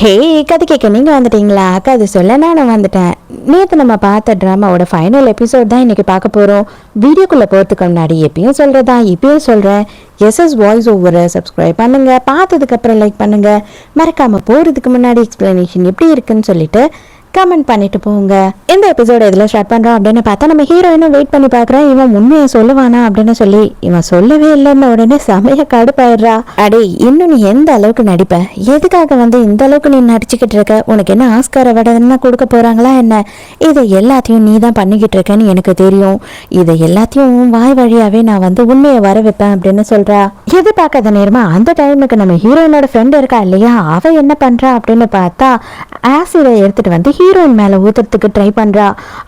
ஹே கதை கேட்க நீங்கள் வந்துட்டீங்களா? கதை சொல்ல நான் வந்துட்டேன். நேற்று நம்ம பார்த்த ட்ராமாவோட ஃபைனல் எபிசோட் தான் இன்றைக்கி பார்க்க போகிறோம். வீடியோக்குள்ளே போகிறதுக்கு முன்னாடி எப்பயும் சொல்கிறதா இப்பயும் சொல்கிறேன், எஸ்எஸ் வாய்ஸ் ஓவரை சப்ஸ்கிரைப் பண்ணுங்கள், பார்த்ததுக்கப்புறம் லைக் பண்ணுங்கள், மறக்காமல் போகிறதுக்கு முன்னாடி எக்ஸ்ப்ளனேஷன் எப்படி இருக்குன்னு சொல்லிட்டு கமெண்ட் பண்ணிட்டு போங்க. இந்த எபிசோட எதில் ஸ்டார்ட் பண்ணுறோம் அப்படின்னு பார்த்தா நம்ம ஹீரோயினும் வெயிட் பண்ணி பார்க்குறேன். இவன் உண்மையை சொல்லுவானா அப்படின்னு சொல்லி இவன் சொல்லவே இல்லைன்னு உடனே செமைய கடுப்பாயிடுறா. அடே இன்னும் நீ எந்த அளவுக்கு நடிப்ப, எதுக்காக இந்த அளவுக்கு நீ நடிச்சுக்கிட்டு இருக்க, உனக்கு என்ன ஆஸ்கார் அவார்டு கொடுக்க போறாங்களா என்ன, இதை எல்லாத்தையும் நீ தான் பண்ணிக்கிட்டு இருக்கேன்னு எனக்கு தெரியும், இதை எல்லாத்தையும் வாய் வழியாவே நான் உண்மையை வர வைப்பேன் அப்படின்னு சொல்றா. எதிர்பார்க்காத நேரமா அந்த டைமுக்கு நம்ம ஹீரோயினோட ஃப்ரெண்ட் இருக்கா இல்லையா, அவ என்ன பண்றா அப்படின்னு பார்த்தா ஆசிடை எடுத்துட்டு ஹீரோயின் மேல ஊத்துறதுக்கு ட்ரை பண்றா.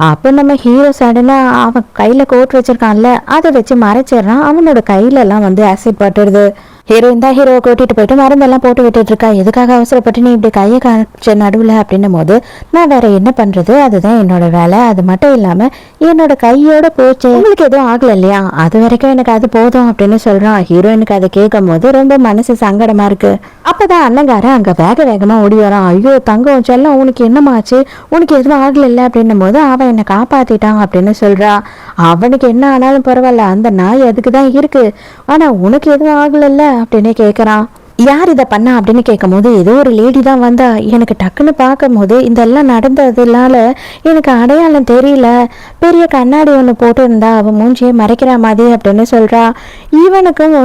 அப்ப நம்ம ஹீரோ சடனா அவன் கையில கோட் வச்சிருக்கான்ல, அதை வச்சு மறைச்சிடறான். அவனோட கையில எல்லாம் ஆசிட் பட்டுடுது. ஹீரோயின் தான் ஹீரோவை கூட்டிட்டு போயிட்டு மருந்தெல்லாம் போட்டு விட்டுட்டு இருக்கா. எதுக்காக அவசரப்பட்டு நீ இப்படி கையை காய்ச்ச நடுவில் அப்படின்னும் போது நான் வேற என்ன பண்றது, அதுதான் என்னோட வேலை, அது மட்டும் இல்லாம என்னோட கையோட போச்சு, உங்களுக்கு எதுவும் ஆகல இல்லையா, அது வரைக்கும் எனக்கு அது போதும் அப்படின்னு சொல்றான். ஹீரோயினுக்கு அதை கேட்கும் போது ரொம்ப மனசு சங்கடமா இருக்கு. அப்பதான் அண்ணங்கார அங்க வேகமா ஓடி வரான். ஐயோ தங்கம் செல்லம் உனக்கு என்னமாச்சு, உனக்கு எதுவும் ஆகல இல்லை அப்படின்னும் போது அவன் என்னை காப்பாத்திட்டான் அப்படின்னு சொல்றா. அவனுக்கு என்ன ஆனாலும் பரவாயில்ல, அந்த நாய் அதுக்கு தான் இருக்கு, ஆனா உனக்கு எதுவும் ஆகல அப்படின்னு கேட்குறான். யார் இதை பண்ணா அப்படின்னு கேட்கும் போது ஏதோ ஒரு லேடி தான் வந்தா. எனக்கு டக்குன்னு பார்க்கும் போது இதெல்லாம் நடந்ததுனால எனக்கு அடையாளம் தெரியல, பெரிய கண்ணாடி ஒன்று போட்டுருந்தா அவன் மூஞ்சியை மறைக்கிற மாதிரி அப்படின்னு சொல்றா. இவனுக்கும்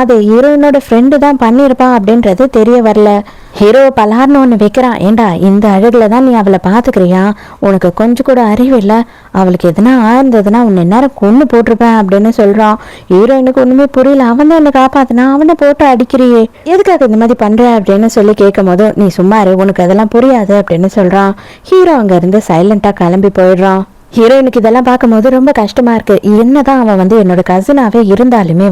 அது ஹீரோயினோட ஃப்ரெண்டு தான் பண்ணியிருப்பான் அப்படின்றது தெரிய வரல. ஹீரோ பலார்னு ஒன்று வைக்கிறான். ஏண்டா இந்த அழகுல தான் நீ அவளை பார்த்துக்கிறியா, உனக்கு கொஞ்சம் கூட அறிவு இல்லை, அவளுக்கு எதுனா ஆயிருந்ததுன்னா உன்னை நேரம் கொண்டு போட்டிருப்பேன் அப்படின்னு சொல்றான். ஹீரோயினுக்கு ஒண்ணுமே புரியல. அவன் தான் என்னை காப்பாத்தினா, அவனை போட்டு அடிக்கிறியே, எதுக்காக இந்த மாதிரி பண்ற அப்படின்னு சொல்லி கேட்கும் போது நீ சும்மாரு, உனக்கு அதெல்லாம் புரியாது அப்படின்னு சொல்றான். ஹீரோ அங்க இருந்து சைலண்டா கிளம்பி போயிடுறான். ஹீரோயினுக்கு இதெல்லாம் பார்க்கும்போது ரொம்ப கஷ்டமா இருக்கு. என்னதான் அவன் என்னோட கசினாவே இருந்தாலுமே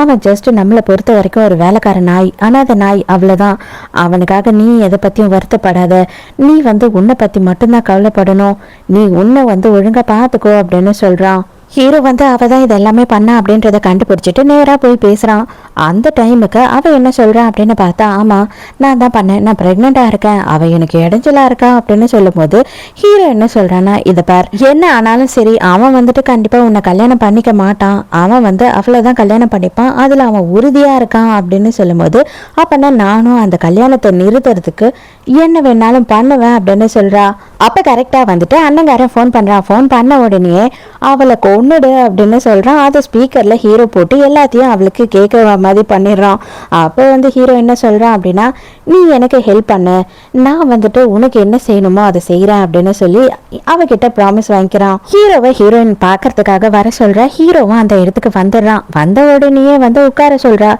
அவன் ஜஸ்ட் நம்மளை பொறுத்த வரைக்கும் ஒரு வேலைக்கார நாய், அனாத நாய், அவ்வளவுதான். அவனுக்காக நீ எதை பத்தியும் வருத்தப்படாத, நீ உன்னை பத்தி மட்டும்தான் கவலைப்படணும், நீ உன்னை ஒழுங்கா பார்த்துக்கோ அப்படின்னு சொல்றான். ஹீரோ அவதான் இதெல்லாமே பண்ணா அப்படின்றத கண்டுபிடிச்சிட்டு நேரா போய் பேசுறான். அந்த டைமுக்கு அவ என்ன சொல்றா அப்படின்னு பார்த்தா, ஆமா நான் தான் பண்ணேன், நான் பிரெக்னெண்டா இருக்கேன், அவ எனக்கு இடைஞ்சலா இருக்கா அப்படின்னு சொல்லும் போது ஹீரோ என்ன சொல்றான்னா, இதை பார், என்ன ஆனாலும் சரி அவன் கண்டிப்பா உன்னை கல்யாணம் பண்ணிக்க மாட்டான், அவன் அவ்வளவுதான் கல்யாணம் பண்ணிப்பான், அதுல அவன் உறுதியா இருக்கான் அப்படின்னு சொல்லும் போது அப்பனா நானும் அந்த கல்யாணத்தை நிறுத்துறதுக்கு என்ன வேணாலும் பண்ணுவேன் அப்படின்னு சொல்றா. அப்ப கரெக்டா அண்ணங்காரன் ஃபோன் பண்றான். ஃபோன் பண்ண உடனே அவளை கொன்னுடு அப்படின்னு சொல்றான். அதை ஸ்பீக்கர்ல ஹீரோ போட்டு எல்லாத்தையும் அவளுக்கு கேட்க மாதிரி பண்ணிடுறான். அப்போ ஹீரோ என்ன சொல்றான் அப்படின்னா, நீ எனக்கு ஹெல்ப் பண்ணு, நான் உனக்கு என்ன செய்யணுமோ அதை செய்யறேன் அப்படின்னு சொல்லி அவகிட்ட ப்ராமிஸ் வாங்கிக்கிறான். ஹீரோவை ஹீரோயின் பாக்குறதுக்காக வர சொல்ற. ஹீரோவும் அந்த இடத்துக்கு வந்துடுறான். வந்த உடனேயே உட்கார சொல்றா.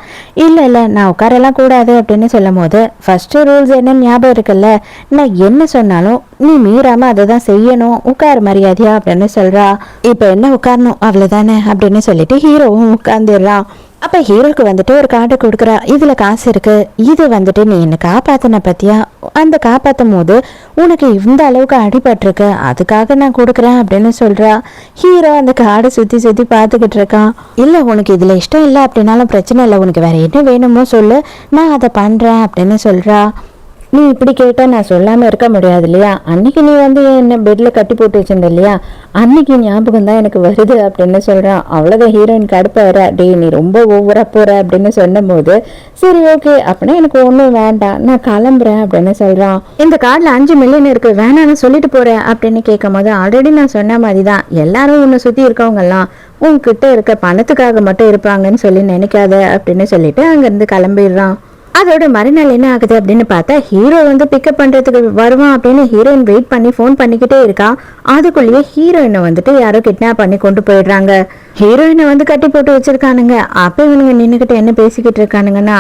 இல்ல நான் உட்காரெல்லாம் கூடாது அப்படின்னு சொல்லும் போது ஃபர்ஸ்ட் ரூல்ஸ் என்ன ஞாபகம் இருக்குல்ல, நான் என்ன சொன்னாலும் நீ மீறாம அதை தான் செய்யணும், உட்கார மரியாதையா அப்படின்னு சொல்றா. இப்ப என்ன உட்காரணும் அவ்வளவுதானே அப்படின்னு சொல்லிட்டு ஹீரோவும் உட்கார்ந்துடுறான். அப்ப ஹீரோக்கு ஒரு கார்டு கொடுக்குறா. இதுல காசு இருக்கு, இது நீ என்ன காப்பாத்தின பத்தியா, அந்த காப்பாத்தும் போது உனக்கு இந்த அளவுக்கு அடிபட்டிருக்கு, அதுக்காக நான் கொடுக்குறேன் அப்படின்னு சொல்றா. ஹீரோ அந்த கார்டை சுத்தி சுத்தி பார்த்துக்கிட்டு இருக்கான். இல்ல உனக்கு இதுல இஷ்டம் இல்லை அப்படின்னாலும் பிரச்சனை இல்லை, உனக்கு வேற என்ன வேணுமோ சொல்லு, நான் அதை பண்றேன் அப்படின்னு சொல்றா. நீ இப்படி கேட்டா நான் சொல்லாம இருக்க முடியாது இல்லையா, அன்னைக்கு நீ என்ன பெட்ல கட்டி போட்டு வச்சிருந்த இல்லையா, அன்னைக்கு ஞாபகம் தான் எனக்கு வருது அப்படின்னு சொல்றான். அவ்வளவுதான் ஹீரோயின் கடுப்பாயிரா. டே நீ ரொம்ப ஓவரா போற அப்படின்னு சொன்னும் போது சரி ஓகே அப்படின்னா எனக்கு ஒண்ணும் வேண்டாம், நான் கிளம்புறேன் அப்படின்னு சொல்றான். இந்த கார்டுல 5 மில்லியன் இருக்கு, வேணான்னு சொல்லிட்டு போறேன் அப்படின்னு கேட்கும் போது ஆல்ரெடி நான் சொன்ன மாதிரிதான், எல்லாரும் உன்னை சுத்தி இருக்கவங்க எல்லாம் உன்கிட்ட இருக்க பணத்துக்காக மட்டும் இருப்பாங்கன்னு சொல்லி நினைக்காத அப்படின்னு சொல்லிட்டு அங்க இருந்து கிளம்பிடுறான். அதோட மறுநாள் என்ன ஆகுது அப்படின்னு பார்த்தா ஹீரோ பிக்கப் பண்றதுக்கு வருவான் அப்படின்னு ஹீரோயின் வெயிட் பண்ணி ஃபோன் பண்ணிக்கிட்டே இருக்கா. அதுக்குள்ளேயே ஹீரோயினை யாரோ கிட்னாப் பண்ணி கொண்டு போயிடுறாங்க. ஹீரோயினை கட்டி போட்டு வச்சிருக்கானுங்க. அப்ப இவனுங்க நின்னுகிட்டு என்ன பேசிக்கிட்டு இருக்கானுங்கன்னா,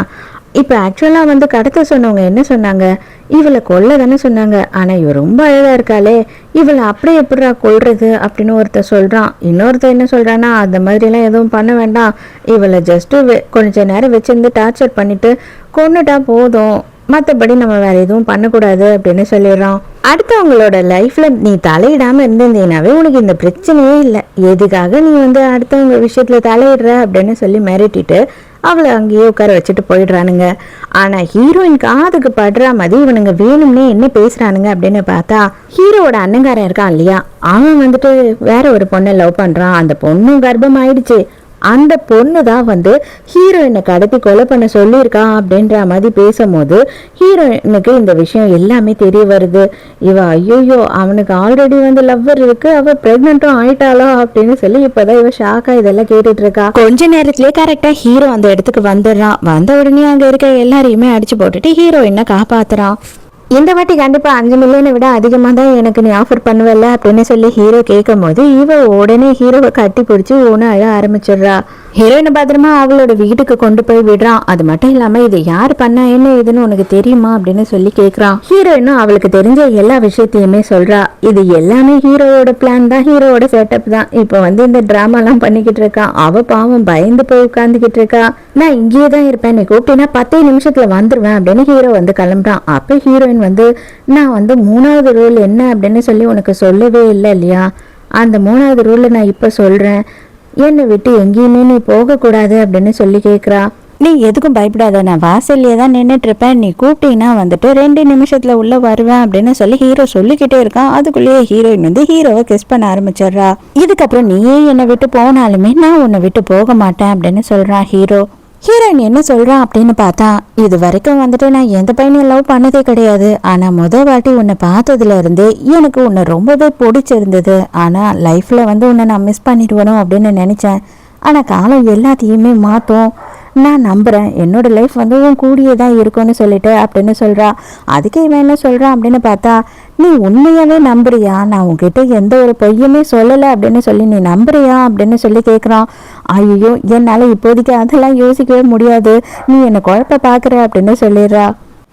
இப்ப ஆக்சுவலா கடத்த சொன்னவங்க என்ன சொன்னாங்க, இவளை கொல்ல தானே சொன்னாங்க, ஆனா இவ ரொம்ப அழகா இருக்காளே, இவளை அப்படியே எப்படிடா கொல்றது அப்படின்னு ஒருத்தர் சொல்றான். இன்னொருத்தர் என்ன சொல்றான்னா, அந்த மாதிரி எல்லாம் எதுவும் பண்ண வேண்டாம், இவளை ஜஸ்ட் கொஞ்ச நேரம் வச்சிருந்து டார்ச்சர் பண்ணிட்டு கொன்னுட்டா போதும், மற்றபடி நம்ம வேற எதுவும் பண்ணக்கூடாது அப்படின்னு சொல்லிடுறான். அடுத்தவங்களோட லைஃப்ல நீ தலையிடாம இருந்திருந்தீனாவே உனக்கு இந்த பிரச்சனையே இல்லை. எதுக்காக நீ அடுத்தவங்க விஷயத்துல தலையிடுற அப்படின்னு சொல்லி மிரட்டிட்டு அவளை அங்கேயே உட்கார வச்சுட்டு போயிடுறானுங்க. ஆனா ஹீரோயின் காதுக்கு படுற மாதிரி இவனுங்க வேணும்னே என்ன பேசுறானுங்க அப்படின்னு பார்த்தா, ஹீரோவோட அண்ணங்காரன் இருக்கான் இல்லையா, அவன் வேற ஒரு பொண்ணை லவ் பண்றான். அந்த பொண்ணும் கர்ப்பம் ஆயிடுச்சு. அந்த பொண்ணு தான் ஹீரோயினை கடத்தி கொலை பண்ண சொல்லியிருக்கான் அப்படின்ற மாதிரி பேசும்போது ஹீரோயினுக்கு இந்த விஷயம் எல்லாமே தெரிய வருது. இவ ஐயோ அவனுக்கு ஆல்ரெடி லவ்வர் இருக்கு, அவ பிரெக்னன்ட்டும் ஆயிட்டாளோ அப்படின்னு சொல்லி இப்பதான் இவ ஷாக்கா இதெல்லாம் கேட்டுட்டு இருக்கா. கொஞ்ச நேரத்திலே கரெக்டா ஹீரோ அந்த இடத்துக்கு வந்துடுறான். வந்த உடனே அங்க இருக்க எல்லாரையுமே அடிச்சு போட்டுட்டு ஹீரோயினை காப்பாத்துறான். இந்த வாட்டி கண்டிப்பா 5 மில்லியனை விட அதிகமா தான் எனக்கு நீ ஆஃபர் பண்ணுவல அப்படின்னு சொல்லி ஹீரோ கேட்கும் போது இவ உடனே ஹீரோவை கட்டி பிடிச்சி ஒன்று அழ ஆரம்பிச்சிடுறா. ஹீரோயினை பத்திரமா அவளோட வீட்டுக்கு கொண்டு போய் விடுறான். அது மட்டும் இல்லாம இது யார் பண்ணா என்ன ஏதுன்னு உனக்கு தெரியுமா அப்படின்னு சொல்லி கேட்கறான். ஹீரோயினும் அவளுக்கு தெரிஞ்ச எல்லா விஷயத்தையுமே சொல்றா. இது எல்லாமே ஹீரோவோட பிளான் தான், ஹீரோவோட செட்டப் தான். இப்போ இந்த டிராமா எல்லாம் பண்ணிக்கிட்டு இருக்கான். அவ பாவம் பயந்து போய் உட்கார்ந்துகிட்டு இருக்கா. நான் இங்கேயே தான் இருப்பேன், நீ கூப்பிட்டீங்கன்னா 10 நிமிஷத்துல வந்துருவேன் அப்படின்னு ஹீரோ கிளம்புறான். அப்ப ஹீரோயின் நான் 3வது ரூல் என்ன அப்படின்னு சொல்லி உனக்கு சொல்லவே இல்லை இல்லையா, அந்த 3வது ரூல் நான் இப்ப சொல்றேன், என்னை விட்டு எங்கேயுமே நீ போகக்கூடாது அப்படின்னு சொல்லி கேட்குறா. நீ எதுக்கும் பயப்படாத, நான் வாசல்லே தான் நின்றுட்டு இருப்பேன், நீ கூப்பிட்டீங்கன்னா 2 நிமிஷத்துல உள்ள வருவேன் அப்படின்னு சொல்லி ஹீரோ சொல்லிக்கிட்டே இருக்கான். அதுக்குள்ளேயே ஹீரோயின் ஹீரோவை கிஸ் பண்ண ஆரம்பிச்சிடுறா. இதுக்கப்புறம் நீயே என்னை விட்டு போனாலுமே நான் உன்னை விட்டு போக மாட்டேன் அப்படின்னு சொல்றான் ஹீரோ. ஹீரோயின் என்ன சொல்றான் அப்படின்னு பார்த்தா, இது வரைக்கும் நான் எந்த பையனையும் லவ் பண்ணதே கிடையாது. ஆனா வாட்டி உன்னை பார்த்ததுல இருந்து எனக்கு உன்னை ரொம்பவே பிடிச்சிருந்தது. ஆனா லைஃப்ல உன்னை நான் மிஸ் பண்ணிடுவனும் அப்படின்னு நினைச்சேன். ஆனா காலம் எல்லாத்தையுமே மாற்றும், நான் நம்புறேன், என்னோட லைஃப் உன் கூடியே தான் இருக்கும்னு சொல்லிட்டு அப்படின்னு சொல்றா. அதுக்கு இவன் என்ன சொல்றான் அப்படின்னு பார்த்தா, நீ உண்மையாவே நம்புறியா, நான் உன்கிட்ட எந்த ஒரு பொய்யுமே சொல்லலை அப்படின்னு சொல்லி நீ நம்புறியா அப்படின்னு சொல்லி கேட்குறான். ஐயோ என்னால இப்போதைக்கு அதெல்லாம் யோசிக்கவே முடியாது, நீ என்னை குழப்ப பாக்குற அப்படின்னு சொல்லிடுறா.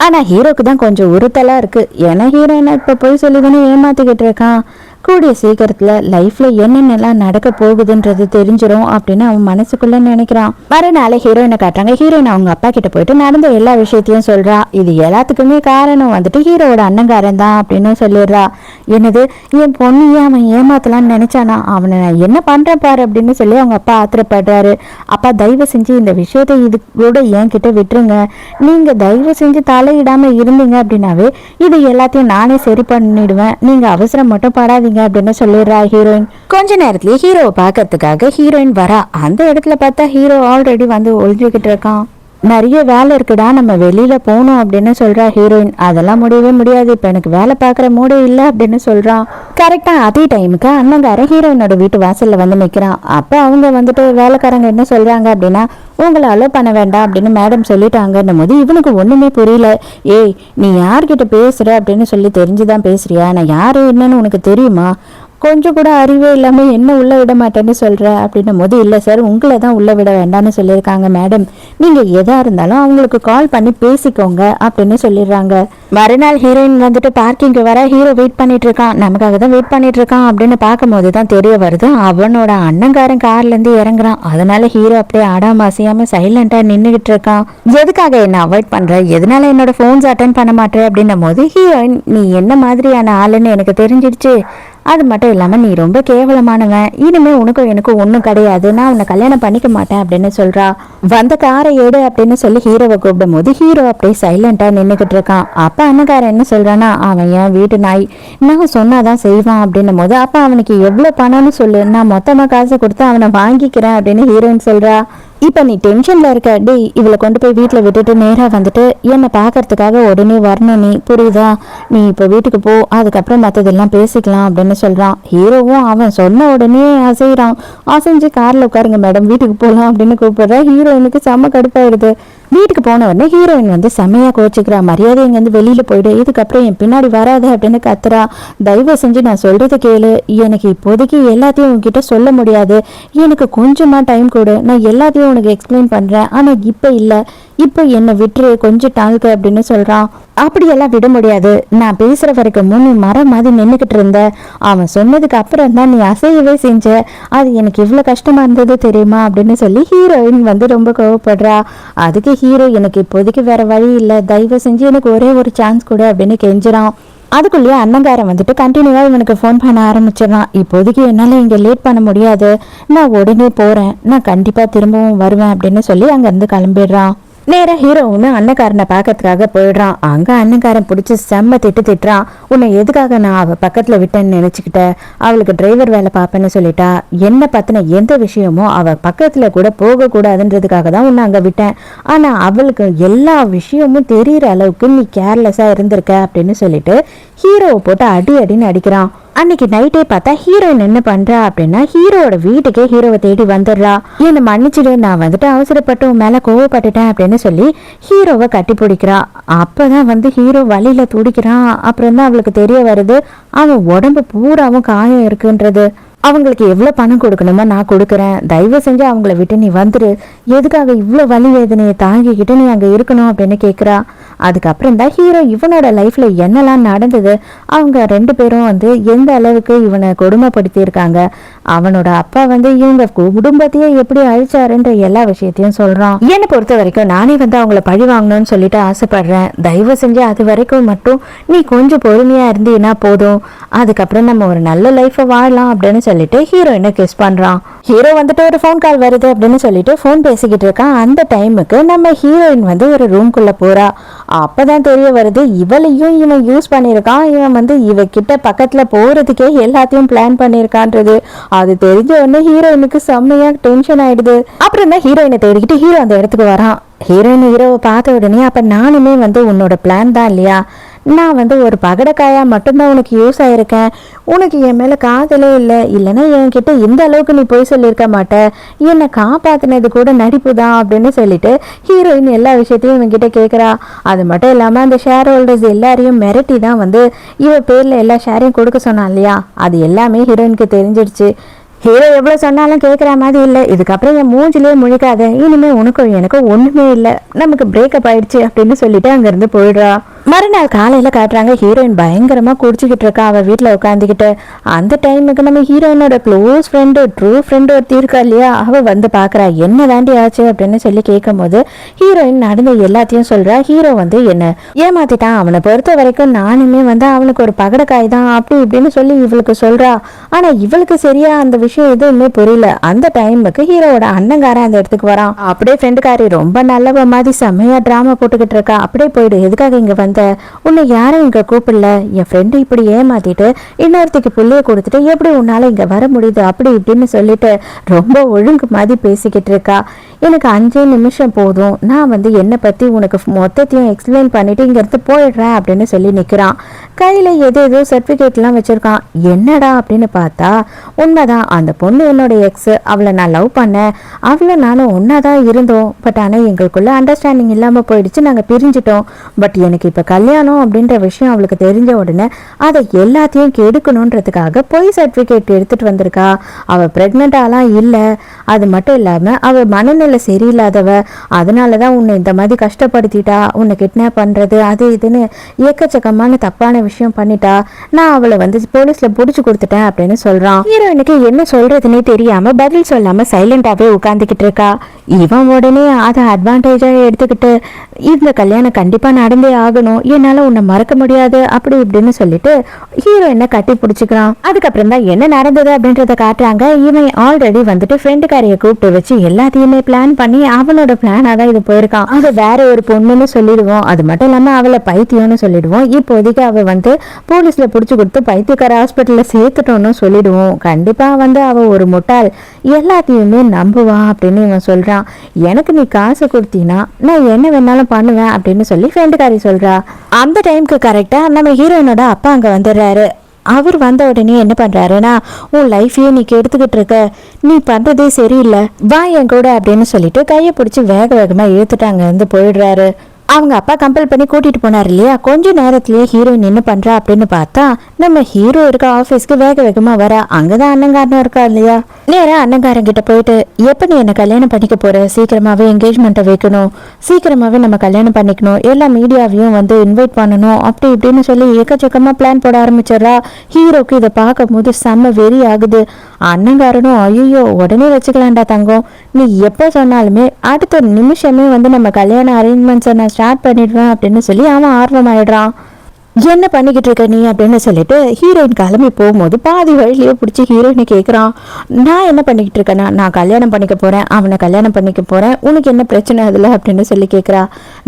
ஆனா ஹீரோக்கு தான் கொஞ்சம் உறுத்தலா இருக்கு. ஏன்னா ஹீரோ என்ன இப்ப போய் சொல்லிதானே ஏமாத்திக்கிட்டு இருக்கான். கூடிய சீக்கிரத்துல லைஃப்ல என்னென்னலாம் நடக்க போகுதுன்றது தெரிஞ்சிடும் அப்படின்னு அவன் மனசுக்குள்ள நினைக்கிறான். மறுநாள் ஹீரோயினை காட்டுறாங்க. ஹீரோயின் அவங்க அப்பா கிட்ட போயிட்டு நடந்த எல்லா விஷயத்தையும் சொல்றா. இது எல்லாத்துக்குமே காரணம் ஹீரோவோட அண்ணங்காரன் தான் அப்படின்னு சொல்லிடுறா. என்னது, என் பொண்ணையே அவன் ஏமாத்தலான்னு நினைச்சானா, அவனை நான் என்ன பண்றேன் பாரு அப்படின்னு சொல்லி அவங்க அப்பா ஆத்திரப்படுறாரு. அப்பா தயவு செஞ்சு இந்த விஷயத்தை இது கூட என்கிட்ட விட்டுருங்க, நீங்க தயவு செஞ்சு தலையிடாம இருந்தீங்க அப்படின்னாவே இது எல்லாத்தையும் நானே சரி பண்ணிடுவேன், நீங்க அவசரம் மட்டும் படாதீங்க அப்படின்னு சொல்லிடுறா ஹீரோயின். கொஞ்ச நேரத்திலேயே ஹீரோவை பார்க்கறதுக்காக ஹீரோயின் வரா. அந்த இடத்துல பார்த்தா ஹீரோ ஆல்ரெடி ஒளிஞ்சுக்கிட்டு இருக்கான். நிறைய வேலை இருக்குடா, நம்ம வெளியில போகணும் அப்படின்னு சொல்றா ஹீரோயின். அதெல்லாம் முடியவே முடியாது, இப்ப எனக்கு வேலை பார்க்குற மூடே இல்லை அப்படின்னு சொல்றான். கரெக்டா அதே டைமுக்கு அண்ணங்காரன் ஹீரோயினோட வீட்டு வாசல்ல நிக்கிறான். அப்ப அவங்க வேலைக்காரங்க என்ன சொல்றாங்க அப்படின்னா, உங்களை அலோவ் பண்ண வேண்டாம் அப்படின்னு மேடம் சொல்லிட்டாங்கன்னும் போது இவனுக்கு ஒண்ணுமே புரியல. ஏய், நீ யார்கிட்ட பேசுற அப்படின்னு சொல்லி தெரிஞ்சுதான் பேசுறியா, நான் யாரு என்னன்னு உனக்கு தெரியுமா, கொஞ்சம் கூட அறிவே இல்லாம என்ன உள்ள விட மாட்டேன்னு சொல்ற அப்படின்னும் போது, இல்ல சார், உங்களை தான் உள்ள விட வேண்டாம்னு சொல்லியிருக்காங்க மேடம், நீங்க எதா இருந்தாலும் அவங்களுக்கு கால் பண்ணி பேசிக்கோங்க அப்படின்னு சொல்லிடுறாங்க. மறுநாள் ஹீரோயின் பார்க்கிங்க்கு வர. ஹீரோ வெயிட் பண்ணிட்டு இருக்கான், நமக்காக தான் வெயிட் பண்ணிட்டு இருக்கான் அப்படின்னு பார்க்கும்போது தான் தெரிய வருது அவனோட அண்ணங்காரன் கார்ல இருந்து இறங்குறான். அதனால ஹீரோ அப்படியே ஆடாம அசையாம சைலண்டா நின்றுகிட்டு இருக்கான். எதுக்காக என்ன அவாய்ட் பண்ற, எதனால என்னோட போன்ஸ் அட்டென்ட் பண்ண மாட்டேன் அப்படின்னும் போது ஹீரோயின், நீ என்ன மாதிரியான ஆளுன்னு எனக்கு தெரிஞ்சிடுச்சு, அது மட்டும் இல்லாம நீ ரொம்ப கேவலமானவன், இனிமே உனக்கும் எனக்கும் ஒன்றும் கிடையாது, நான் உன்னை கல்யாணம் பண்ணிக்க மாட்டேன் அப்படின்னு சொல்றா. வந்த காரை எடு அப்படின்னு சொல்லி ஹீரோவை கூப்பிடும் போது ஹீரோ அப்படியே சைலண்டா நின்றுகிட்டு இருக்கான். அப்ப அண்ணக்காரன் என்ன சொல்றானா, அவன் என் வீட்டு நாய், நான் சொன்னாதான் செய்வான் அப்படின்னும் போது, அப்ப அவனுக்கு எவ்வளவு பணம்னு சொல்லு, நான் மொத்தமா காசு கொடுத்து அவனை வாங்கிக்கிறேன் அப்படின்னு ஹீரோயின் சொல்றா. இப்ப நீ டென்ஷன்ல இருக்க, டே இவளை கொண்டு போய் வீட்டுல விட்டுட்டு நேரா என்னை பாக்குறதுக்காக உடனே வரணும், நீ புரியுதா, நீ இப்ப வீட்டுக்கு போ, அதுக்கப்புறம் மத்ததெல்லாம் பேசிக்கலாம் அப்படின்னு சொல்றான். ஹீரோவும் அவன் சொன்ன உடனே அசைறான். அசைஞ்சு கார்ல உட்காருங்க மேடம், வீட்டுக்கு போகலாம் அப்படின்னு கூப்பிடுற. ஹீரோயினுக்கு செம்ம கடுப்பாயிடுது. வீட்டுக்கு போன உடனே ஹீரோயின் செம்மையா கோச்சிக்கிறா. மரியாதை இங்கேருந்து வெளியில போயிடு, இதுக்கப்புறம் என் பின்னாடி வராது அப்படின்னு கத்துறா. தயவு செஞ்சு நான் சொல்றதை கேளு, எனக்கு இப்போதைக்கு எல்லாத்தையும் உன்கிட்ட சொல்ல முடியாது, எனக்கு கொஞ்சமா டைம் கொடு, நான் எல்லாத்தையும் உனக்கு எக்ஸ்பிளைன் பண்றேன், ஆனா இப்ப இல்ல, இப்ப என்னை விட்டுரு கொஞ்சம் டால்க்கு அப்படின்னு சொல்றான். அப்படியெல்லாம் விட முடியாது, நான் பேசுற வரைக்கும் நீ மரம் மாதிரி நின்றுகிட்டு இருந்த, அவன் சொன்னதுக்கு அப்புறம் தான் நீ அசையவே செஞ்ச, அது எனக்கு இவ்வளவு கஷ்டமா இருந்தது தெரியுமா அப்படின்னு சொல்லி ஹீரோயின் ரொம்ப கோவப்படுறா. அதுக்கு ஹீரோ, எனக்கு இப்போதைக்கு வேற வழி இல்லை, தயவு செஞ்சு எனக்கு ஒரே ஒரு சான்ஸ் கொடு அப்படின்னு கெஞ்சுறான். அதுக்குள்ளேயே அண்ணங்காரன் வந்துட்டு கண்டினியூவா இவனுக்கு ஃபோன் பண்ண ஆரம்பிச்சிடறான். இப்போதைக்கு என்னால இங்க லேட் பண்ண முடியாது, நான் உடனே போறேன், நான் கண்டிப்பா திரும்பவும் வருவேன் அப்படின்னு சொல்லி அங்க இருந்து கிளம்பிடுறான். நேரா ஹீரோவுன்னு அண்ணக்காரனை பார்க்கறதுக்காக போயிடுறான். அங்க அண்ணக்காரன் பிடிச்சி செம்ம திட்டுறான். உன்னை எதுக்காக நான் அவ பக்கத்துல விட்டேன்னு நினைச்சுக்கிட்ட, அவளுக்கு டிரைவர் வேலை பார்ப்பேன்னு சொல்லிட்டா, என்ன பத்தின எந்த விஷயமும் அவ பக்கத்துல கூட போக கூடாதுன்றதுக்காக தான் உன்னை அங்க விட்டேன். ஆனா அவளுக்கு எல்லா விஷயமும் தெரியற அளவுக்கு நீ கேர்லெஸ்ஸா இருந்திருக்க அப்படின்னு சொல்லிட்டு ஹீரோவை போட்டு அடின்னு அடிக்கிறான். அன்னைக்கு நைட்டே பார்த்தா ஹீரோயின் என்ன பண்றா அப்படின்னா ஹீரோட வீட்டுக்கே ஹீரோவை தேடி வந்துடுறா. என்னை மன்னிச்சிடு, நான் வந்துட்டு அவசரப்பட்டு உன் மேல கோவப்பட்டுட்டேன் அப்படின்னு சொல்லி ஹீரோவை கட்டி பிடிக்கிறா. அப்பதான் ஹீரோ வழியில துடிக்கிறான். அப்புறம் தான் அவளுக்கு தெரிய வருது அவன் உடம்பு பூராவும் காயம் இருக்குன்றது. அவங்களுக்கு எவ்வளோ பணம் கொடுக்கணுமோ நான் கொடுக்குறேன், தயவு செஞ்சு அவங்கள விட்டு நீ வந்துரு, எதுக்காக இவ்வளோ வலி வேதனையை தாங்கிக்கிட்டு நீ அங்கே இருக்கணும் அப்படின்னு கேட்குறா. அதுக்கப்புறம் தான் ஹீரோ இவனோட லைஃப்ல என்னெல்லாம் நடந்தது, அவங்க ரெண்டு பேரும் எந்த அளவுக்கு இவனை கொடுமைப்படுத்தியிருக்காங்க, அவனோட அப்பா இவங்க குடும்பத்தையே எப்படி அழிச்சாருன்ற எல்லா விஷயத்தையும் சொல்றான். என்னை பொறுத்த வரைக்கும் நானே அவங்கள பழி வாங்கணும்னு சொல்லிட்டு ஆசைப்படுறேன், தயவு செஞ்சு அது வரைக்கும் மட்டும் நீ கொஞ்சம் பொறுமையா இருந்தீன்னா போதும், அதுக்கப்புறம் நம்ம ஒரு நல்ல லைஃபை வாழலாம் அப்படின்னு சொல்லிட்டு ஹீரோயினை கிஸ் பண்றான். ஹீரோ ஒரு ஃபோன் கால் வருது அப்படின்னு சொல்லிட்டு ஃபோன் பேசிக்கிட்டு இருக்கான். அந்த டைமுக்கு நம்ம ஹீரோயின் ஒரு ரூம்குள்ள போறா. அப்பதான் தெரிய வருது இவளையும் இவன் யூஸ் பண்ணியிருக்கான். இவன் இவகிட்ட பக்கத்துல போறதுக்கே எல்லாத்தையும் பிளான் பண்ணியிருக்கான்றது. அது தெரிஞ்ச உடனே ஹீரோயினுக்கு செம்மையா டென்ஷன் ஆயிடுது. அப்புறம் தான் ஹீரோயினை தேடிக்கிட்டு ஹீரோ அந்த இடத்துக்கு வரான். ஹீரோயின் ஹீரோவை பார்த்த உடனே அப்ப நானுமே உன்னோட பிளான் தான் இல்லையா, நான் ஒரு பகடக்காயா மட்டும்தான் உனக்கு யூஸ் ஆயிருக்கேன், உனக்கு என் மேல காதலே இல்லை, இல்லைன்னா என்கிட்ட இந்த அளவுக்கு நீ போய் சொல்லியிருக்க மாட்ட, என்னை காப்பாத்தினது கூட நடிப்பு தான் அப்படின்னு சொல்லிட்டு ஹீரோயின் எல்லா விஷயத்தையும் இவங்கிட்ட கேட்குறா. அது மட்டும் இல்லாம அந்த ஷேர் ஹோல்டர்ஸ் எல்லாரையும் மிரட்டி தான் இவ பேர்ல எல்லா ஷேரையும் கொடுக்க சொன்னான் இல்லையா, அது எல்லாமே ஹீரோயினுக்கு தெரிஞ்சிடுச்சு. ஹீரோ எவ்வளவு சொன்னாலும் கேட்குற மாதிரி இல்லை, இதுக்கப்புறம் என் மூஞ்சிலேயே முழிக்காத, இனிமே உனக்கும் எனக்கும் ஒண்ணுமே இல்லை, நமக்கு பிரேக்கப் ஆயிடுச்சு அப்படின்னு சொல்லிட்டு அங்கிருந்து போயிடுறா. மறுநாள் காலையில காட்டுறாங்க ஹீரோயின் பயங்கரமா குடிச்சுக்கிட்டு இருக்கா அவ வீட்டுல உட்காந்துக்கிட்டு. அந்த டைமுக்கு நம்ம ஹீரோயினோட க்ளோஸ் ஃப்ரெண்டு ட்ரூ ஃப்ரெண்டு ஒருத்தி இருக்கா இல்லையா, அவ பாக்குறா. என்ன தாண்டி ஆச்சு அப்படின்னு சொல்லி கேட்கும் போது ஹீரோயின் நடந்த எல்லாத்தையும் சொல்றா. ஹீரோ என்ன ஏமாத்திட்டான், அவனை பொறுத்த வரைக்கும் நானுமே அவனுக்கு ஒரு பகடக்காய் தான் அப்படி இப்படின்னு சொல்லி இவளுக்கு சொல்றா. ஆனா இவளுக்கு சரியா அந்த விஷயம் எதுவுமே புரியல. அந்த டைமுக்கு ஹீரோவோட அண்ணங்காரன் அந்த இடத்துக்கு வரான். அப்படியே ஃப்ரெண்டுக்காரி ரொம்ப நல்லவ மாதிரி செம்மையா டிராமா போட்டுக்கிட்டு இருக்கா. அப்படியே போயிடு, எதுக்காக இங்க உன்னை யாரும் இங்க கூப்பிடல, என் ஃப்ரெண்டு இப்படி ஏமாத்திட்டு இன்னொருத்திக்கு புள்ளைய கொடுத்துட்டு எப்படி உன்னால இங்க வர முடியுது அப்படி இப்படின்னு சொல்லிட்டு ரொம்ப ஒழுங்கு மாதிரி பேசிக்கிட்டு இருக்கா. எனக்கு 5 நிமிஷம் போதும், நான் என்னை பத்தி உனக்கு மொத்தத்தையும் எக்ஸ்பிளைன் பண்ணிட்டு இங்க இருந்து போயிடுறேன் அப்படின்னு சொல்லி நிக்கிறான். கையில ஏதோ சர்டிபிகேட் எல்லாம் வச்சிருக்கான். என்னடா அப்படின்னு பார்த்தா உண்மைதான், அந்த பொண்ணு என்னோட எக்ஸ், அவளை நான் லவ் பண்ணேன், அவளும் நானும் ஒன்னாதான் இருந்தோம், பட் ஆனா எங்களுக்குள்ள அண்டர்ஸ்டாண்டிங் இல்லாம போயிடுச்சு, நாங்க பிரிஞ்சிட்டோம். பட் எனக்கு இப்ப கல்யாணம் அப்படின்ற விஷயம் அவளுக்கு தெரிஞ்ச உடனே அதை எல்லாத்தையும் கெடுக்கணுன்றதுக்காக பொய் சர்டிபிகேட் எடுத்துட்டு வந்திருக்கா. அவ பிரெக்னெண்டாலாம் இல்ல, அது மட்டும் இல்லாம அவ மனநிலை சரியில்லாதவ, அதனாலதான் உன்னை இந்த மாதிரி கஷ்டப்படுத்திட்டா, உன்னை கிட்னாப் பண்றது அது இதுன்னு ஏக்கச்சக்கமான தப்பான விஷயம் பண்ணிட்டா, நான் அவளை போலீஸ்ல புடிச்சு கொடுத்துட்டேன் அப்படின்னு சொல்றான். ஹீரோயினுக்கு என்ன சொல்றதுன்னே தெரியாம பதில் சொல்லாம சைலண்டாவே உட்கார்ந்துகிட்டு இருக்கா. இவன் உடனே அதை அட்வான்டேஜா எடுத்துக்கிட்டு இந்த கல்யாணம் கண்டிப்பா நடந்தே ஆகணும், என்னால உன்னை மறக்க முடியாது அப்படி இப்படின்னு சொல்லிட்டு ஹீரோயினை கட்டி பிடிச்சிக்கிறான். அதுக்கப்புறம் தான் என்ன நடந்தது அப்படின்றத காட்டுறாங்க. இவன் ஆல்ரெடி ஃப்ரெண்டுக்காரைய கூப்பிட்டு வச்சு எல்லாத்தையுமே பிளான் பண்ணி அவனோட பிளானா தான் இது போயிருக்கான். அது வேற ஒரு பொண்ணுன்னு சொல்லிடுவோம், அது மட்டும் இல்லாம அவளை பைத்தியம்னு சொல்லிடுவோம். இப்போதைக்கு அவ போலீஸ்ல புடிச்சு கொடுத்து பைத்தியக்கார ஹாஸ்பிட்டல்ல சேர்த்துட்டோம்னு சொல்லிடுவோம். கண்டிப்பா அவ ஒரு முட்டாள், எல்லாத்தையுமே நம்புவான் அப்படின்னு இவன் சொல்றான். எனக்கு நீ காசு கொடுத்தீனா நான் என்ன வேணாலும் பண்ணுவேன் அப்படின்னு சொல்லி ஃப்ரெண்டுக்காரி சொல்றா. அந்த டைமுக்கு கரெக்டா நம்ம ஹீரோயினோட அப்பா அங்க வந்துடுறாரு. அவர் வந்த உடனே என்ன பண்றாருன்னா, உன் லைஃபையே நீ கெடுத்துக்கிட்டு இருக்க, நீ பண்றதே சரியில்லை, வா என் கூட அப்படின்னு சொல்லிட்டு கையை பிடிச்சி வேக வேகமா இழுத்துட்டு அங்க இருந்து போயிடுறாரு. அவங்க அப்பா கம்பல் பண்ணி கூட்டிட்டு போனார் இல்லையா, கொஞ்ச நேரத்திலேயே ஹீரோயின் என்ன பண்றா அப்படின்னு பார்த்தா நம்ம ஹீரோ இருக்க ஆபீஸ்க்கு வேக வேகமா வர. அங்கதான் அண்ணங்காரனும் இருக்கா இல்லையா, நேரா அண்ணங்காரன் கிட்ட போயிட்டு எப்ப நீ என்ன கல்யாணம் பண்ணிக்க போற, சீக்கிரமாவே என்கேஜ்மெண்ட்டை வைக்கணும், சீக்கிரமாவே நம்ம கல்யாணம் பண்ணிக்கணும், எல்லா மீடியாவையும் இன்வைட் பண்ணணும் அப்படி இப்படின்னு சொல்லி ஏக்கச்சக்கமா பிளான் போட ஆரம்பிச்சிடறா. ஹீரோக்கு இதை பார்க்கும் போது செம்ம வெறி ஆகுது. அண்ணங்காரனும் ஐயோ உடனே வச்சுக்கலாம்டா தங்கம், நீ எப்ப சொன்னாலுமே அடுத்த நிமிஷமே நம்ம கல்யாண அரேஞ்ச்மெண்ட்ஸை நான் ஸ்டார்ட் பண்ணிடுவேன் அப்படின்னு சொல்லி அவன் ஆர்வமாயிடுறான். என்ன பண்ணிக்கிட்டு இருக்க நீ அப்படின்னு சொல்லிட்டு ஹீரோயின் கிளம்பி போகும்போது பாதி வழியிலேயே பிடிச்சி ஹீரோயினை கேட்குறான். நான் என்ன பண்ணிக்கிட்டு இருக்கேன்னா, நான் கல்யாணம் பண்ணிக்க போகிறேன், அவனை கல்யாணம் பண்ணிக்க போகிறேன், உனக்கு என்ன பிரச்சனை அதில் அப்படின்னு சொல்லி கேட்குறா.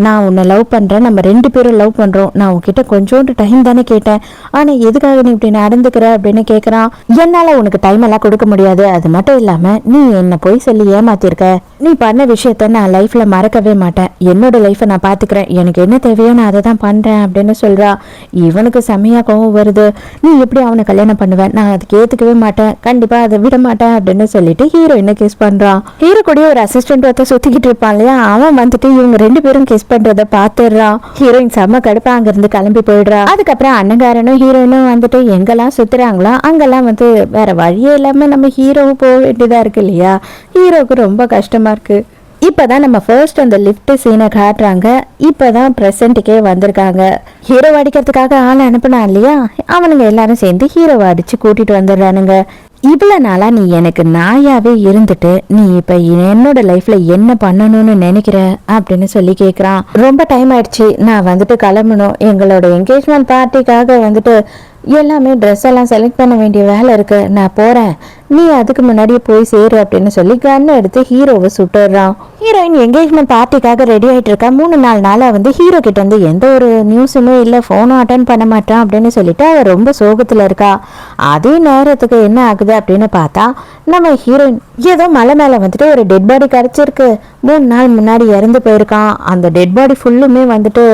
நான் உன்னை லவ் பண்ணுறேன், நம்ம 2 பேரும் லவ் பண்ணுறோம், நான் உன்கிட்ட கொஞ்சோண்டு டைம் தானே கேட்டேன், ஆனால் எதுக்காக நீ இப்படி நடந்துக்கிற அப்படின்னு கேட்குறான். என்னால் உனக்கு டைம் எல்லாம் கொடுக்க முடியாது, அது மட்டும் இல்லாமல் நீ என்னை போய் சொல்லி ஏமாத்திருக்க, நீ பண்ண விஷயத்த நான் லைஃப்பில் மறக்கவே மாட்டேன், என்னோட லைஃப்பை நான் பார்த்துக்கிறேன், எனக்கு என்ன தேவையோ நான் அதை தான் பண்ணுறேன் அப்படின்னு சொல்கிறா. இவனுக்கு செம்மையா கோவம் வருது. நீ எப்படி அவனை கல்யாணம் பண்ணுவேன், நான் அதுக்கு ஏத்துக்கவே மாட்டேன், கண்டிப்பா அதை விட மாட்டேன் அப்படின்னு சொல்லிட்டு ஹீரோயினை கிஸ் பண்றான். ஹீரோ கூட ஒரு அசிஸ்டன்ட் ஒருத்த சுத்திக்கிட்டு இருப்பான் இல்லையா, அவன் வந்துட்டு இவங்க 2 பேரும் கிஸ் பண்றத பாத்துடுறான். ஹீரோயின் செம்ம கடுப்பா அங்கிருந்து கிளம்பி போயிடுறா. அதுக்கப்புறம் அண்ணங்காரனும் ஹீரோயினும் வந்துட்டு எங்கெல்லாம் சுத்துறாங்களோ அங்கெல்லாம் வந்து வேற வழியே இல்லாம நம்ம ஹீரோவும் போக வேண்டியதா இருக்கு இல்லையா. ஹீரோவுக்கு ரொம்ப கஷ்டமா இருக்கு. இப்போதான் நம்ம ஃபர்ஸ்ட் அந்த லிஃப்ட் சீனை காட்டுறாங்க. இப்போதான் ப்ரெசண்ட்டுக்கே வந்திருக்காங்க. ஹீரோ அடிக்கிறதுக்காக ஆள் அனுப்புனா இல்லையா, அவனுங்க எல்லாரும் சேர்ந்து ஹீரோவை அடிச்சு கூட்டிட்டு வந்துடுறானுங்க. இவ்வளவு நாளா நீ எனக்கு நாயாவே இருந்துட்டு நீ இப்ப என்னோட லைஃப்ல என்ன பண்ணணும்னு நினைக்கிற அப்படின்னு சொல்லி கேக்குறான். ரொம்ப டைம் ஆயிடுச்சு, நான் வந்துட்டு கிளம்பணும், எங்களோட என்கேஜ்மெண்ட் பார்ட்டிக்காக வந்துட்டு எல்லாமே ட்ரெஸ் எல்லாம் செலக்ட் பண்ண வேண்டிய வேலை இருக்கு, நான் போறேன், நீ அதுக்கு முன்னாடியே போய் சேரு அப்படின்னு சொல்லி கன் எடுத்து ஹீரோவை சுட்டுறான். ஹீரோயின் என்கேஜ்மெண்ட் பார்ட்டிக்காக ரெடி ஆயிட்டு இருக்கா. 3-4 நாளா வந்து ஹீரோ கிட்ட இருந்து எந்த ஒரு நியூஸுமே இல்லை, ஃபோனும் அட்டன் பண்ண மாட்டான் அப்படின்னு சொல்லிட்டு அவ ரொம்ப சோகத்துல இருக்கா. அதே நேரத்துக்கு என்ன ஆகுது அப்படின்னு பார்த்தா, நம்ம ஹீரோயின் ஏதோ மலை மேல வந்துட்டு ஒரு டெட் பாடி கிடைச்சிருக்கு, 3 நாள் முன்னாடி இறந்து போயிருக்கான். அந்த டெட் பாடி ஃபுல்லுமே வந்துட்டு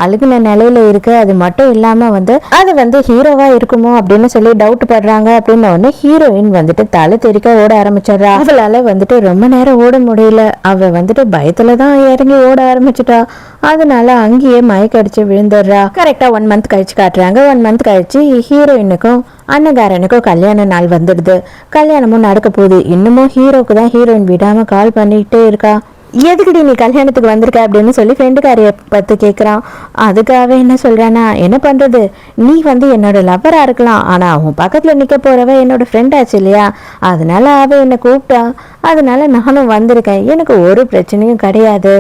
அழுகுன நிலையில இருக்கு. அது மட்டும் இல்லாம வந்து அது வந்து ஹீரோவா இருக்குமோ அப்படின்னு சொல்லி டவுட் படுறாங்க. அப்படின்னு உடனே ஹீரோயின் வந்துட்டு தலை தெறிக்க ஓட ஆரம்பிச்சிடறா. அவளால வந்துட்டு ரொம்ப நேரம் ஓட முடியல, அவ வந்துட்டு பயத்துலதான் இறங்கி ஓட ஆரம்பிச்சுட்டா. அதனால அங்கேயே மயக்கடிச்சு விழுந்துடுறா. கரெக்டா 1 மந்த் கழிச்சு காட்டுறாங்க. 1 மந்த் கழிச்சு ஹீரோயினுக்கும் அண்ணகாரனுக்கும் கல்யாண நாள் வந்துடுது. கல்யாணமும் நடக்க போகுது. இன்னமும் ஹீரோக்கு தான் ஹீரோயின் விடாம கால் பண்ணிக்கிட்டே இருக்கா. எதுக்குடி நீ கல்யாணத்துக்கு வந்திருக்க அப்படின்னு சொல்லி ஃப்ரெண்டுக்காரிய பார்த்து கேட்குறான். அதுக்காக என்ன சொல்கிறானா, என்ன பண்ணுறது, நீ வந்து என்னோட லவ்வராக இருக்கலாம், ஆனால் அவன் பக்கத்தில் நிற்க போகிறவ என்னோட ஃப்ரெண்ட் ஆச்சு இல்லையா, அதனால அவள் என்னை கூப்பிட்டா, அதனால நானும் வந்திருக்கேன், எனக்கு ஒரு பிரச்சனையும் கிடையாது,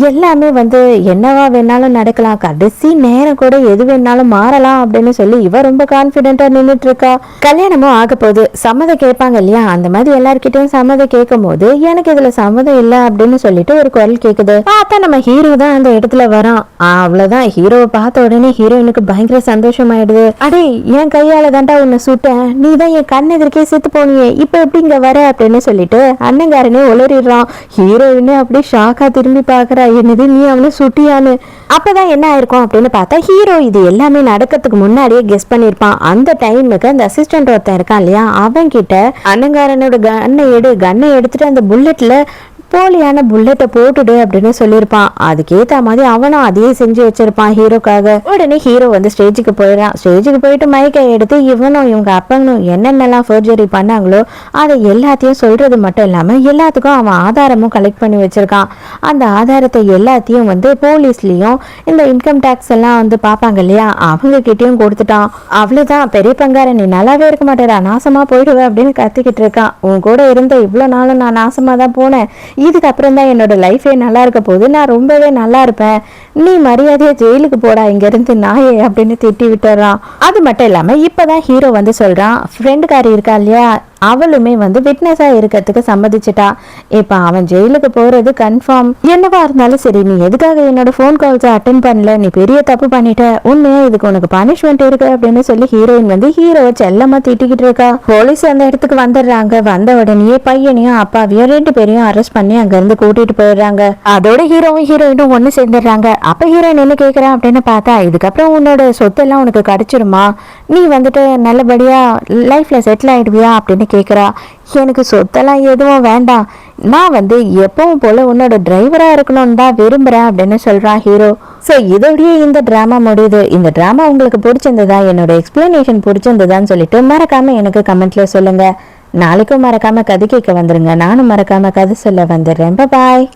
எல்லாமே வந்து என்னவா வேணாலும் நடக்கலாம், கடைசி நேரம் கூட எது வேணாலும் மாறலாம் அப்படின்னு சொல்லி இவ ரொம்ப கான்ஃபிடென்ட்டாக நின்றுட்டு இருக்கா. கல்யாணமும் ஆக போகுது, சம்மதம் கேட்பாங்க இல்லையா, அந்த மாதிரி எல்லார்கிட்டையும் சம்மதம் கேட்கும் போது எனக்கு இதில் சம்மதம் இல்லை அப்படின்னு சொல்லிட்டு ஒரு குரல் கேக்குது. பார்த்தா நம்ம ஹீரோ தான் அந்த இடத்துல வரான். அவ்வளவுதான், ஹீரோவை பார்த்த உடனே ஹீரோயினுக்கு பயங்கர சந்தோஷமாயிடுது. அடே, என் கையால தாண்டா உன்னை சுட்டேன், நீ தான் என் கண்ணெதிர்க்கே செத்து போனியே, இப்ப எப்படி இங்க வர அப்படின்னு சொல்லிட்டு அண்ணங்காரனே உளறிடுறான். ஹீரோயினே அப்படியே ஷாக்கா திரும்பி பாக்குறா, என்னது நீ அவனை சுட்டியான்னு. அப்பதான் என்ன ஆயிருக்கும் அப்படின்னு பார்த்தா, ஹீரோ இது எல்லாமே நடக்கிறதுக்கு முன்னாடியே கெஸ் பண்ணிருப்பான். அந்த டைமுக்கு அந்த அசிஸ்டன்ட் ஒருத்தன் இருக்கான் இல்லையா, அவன் கிட்ட அண்ணங்காரனோட கண்ணை எடுத்துட்டு அந்த புல்லட்ல போலியான புல்லட்டை போட்டுடு அப்படின்னு சொல்லியிருப்பான். அதுக்கேற்ற மாதிரி அவனும் அதையே செஞ்சு வச்சிருப்பான் ஹீரோக்காக. உடனே ஹீரோ வந்து ஸ்டேஜுக்கு போயிடறான். ஸ்டேஜுக்கு போயிட்டு மைக்கை எடுத்து இவனும் இவங்க அப்பனும் என்னென்னலாம் ஃபோர்ஜரி பண்ணாங்களோ அதை எல்லாத்தையும் சொல்றது மட்டும் இல்லாம எல்லாத்துக்கும் அவன் ஆதாரமும் கலெக்ட் பண்ணி வச்சிருக்கான். அந்த ஆதாரத்தை எல்லாத்தையும் வந்து போலீஸ்லயும் இந்த இன்கம் டேக்ஸ் எல்லாம் வந்து பார்ப்பாங்க இல்லையா, அவங்க கிட்டயும் கொடுத்துட்டான். அவ்வளவுதான், பெரிய பங்கார நீ நல்லாவே இருக்க மாட்டேடா, நாசமா போயிடுவேன் அப்படின்னு கத்திக்கிட்டு இருக்கான். உன் கூட இருந்த இவ்வளவு நாளும் நான் நாசமா தான் போனேன், இதுக்கப்புறம் தான் என்னோட லைஃபே நல்லா இருக்க போது, நான் ரொம்பவே நல்லா இருப்பேன், நீ மரியாதையா ஜெயிலுக்கு போடா இங்க இருந்து நாயே அப்படின்னு திட்டி விட்டுறான். அது மட்டும் இல்லாம இப்பதான் ஹீரோ வந்து சொல்றான், ஃப்ரெண்டுக்காரி இருக்கா இல்லையா, அவளுமே வந்து விட்னஸா இருக்கிறதுக்கு சம்மதிச்சிட்டா. இப்ப அவன் ஜெயிலுக்கு போறது கன்ஃபார்ம். என்னவா இருந்தாலும் சரி, நீ எதுக்காக என்னோட போன் கால்ஸ் அட்டென்ட் பண்ணல, நீ பெரிய தப்பு பண்ணிட்ட, உண்மையா இதுக்கு உனக்கு பனிஷ்மெண்ட் இருக்கு அப்படின்னு சொல்லி ஹீரோயின் வந்து ஹீரோவை செல்லமா திட்டிக்கிட்டு இருக்கா. போலீஸ் அந்த இடத்துக்கு வந்துடுறாங்க. வந்த உடனே பையனையும் அப்பாவையும் 2 பேரையும் அரெஸ்ட் பண்ணி அங்க இருந்து கூட்டிட்டு போயிடுறாங்க. அதோட ஹீரோவும் ஹீரோயினும் ஒண்ணு சேர்ந்துடுறாங்க. அப்ப ஹீரோயின் என்ன கேக்குறான் அப்படின்னு பார்த்தா, இதுக்கப்புறம் உன்னோட சொத்தெல்லாம் உனக்கு கிடைச்சிருமா, நீ வந்துட்டு நல்லபடியா லைஃப்ல செட்டில் ஆயிடுவியா அப்படின்னு கேக்குறா. எனக்கு சொத்தெல்லாம் எதுவும் வேண்டாம், நான் வந்து எப்பவும் போல உன்னோட டிரைவரா இருக்கணும்னு தான் விரும்புறேன் அப்படின்னு சொல்றான் ஹீரோ. ஸோ இதோடய இந்த டிராமா முடியுது. இந்த டிராமா உங்களுக்கு பிடிச்சிருந்ததா, என்னோட எக்ஸ்பிளனேஷன் பிடிச்சிருந்ததான்னு சொல்லிட்டு மறக்காம எனக்கு கமெண்ட்ல சொல்லுங்க. நாளைக்கும் மறக்காம கதை கேட்க வந்துருங்க, நானும் மறக்காம கதை சொல்ல வந்துடுறேன். பாய்.